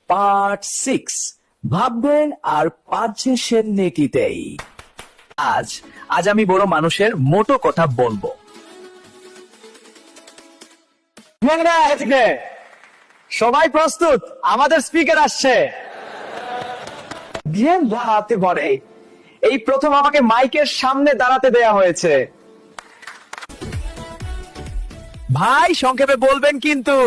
Part 6 ভাববেন আর পাঁচের নেকিতেই। আজ আমি বড় মানুষের মোটো কথা বলবো। সবাই প্রস্তুত? আমাদের স্পিকার আসছে। দাঁড়াতে পারে, এই প্রথম আমাকে মাইকের সামনে দাঁড়াতে দেয়া হয়েছে। ভাই সংক্ষেপে বলবেন কিন্তু।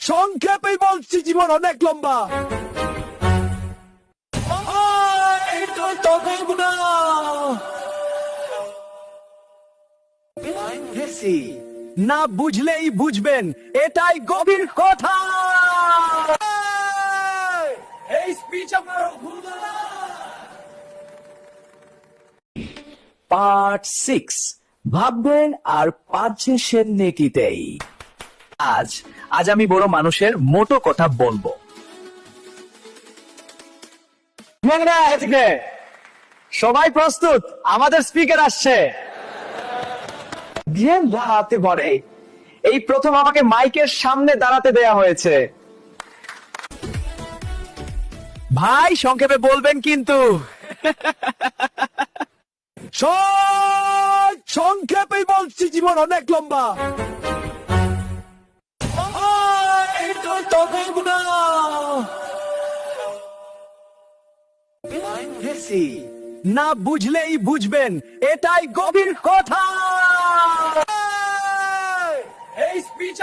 সংক্ষেপেই বলছি, জীবন অনেক লম্বা। না বুঝলেই বুঝবেন, এটাই গভীর কথা। এই স্পিচ আপনার পার্ট 6 ভাববেন আর পাঁচের নেকিতেই। আজ আমি বড় মানুষের মোটো কথা বলবো। সবাই প্রস্তুত? আমাদের স্পিকার আসছে। দাঁড়াতে পারে, এই প্রথম আমাকে মাইকের সামনে দাঁড়াতে দেয়া হয়েছে। ভাই সংক্ষেপে বলবেন কিন্তু। সংক্ষেপেই বলছি, জীবন অনেক লম্বা। না বুঝলেই বুঝবেন, এটাই গভীর কথা। এই স্পিচ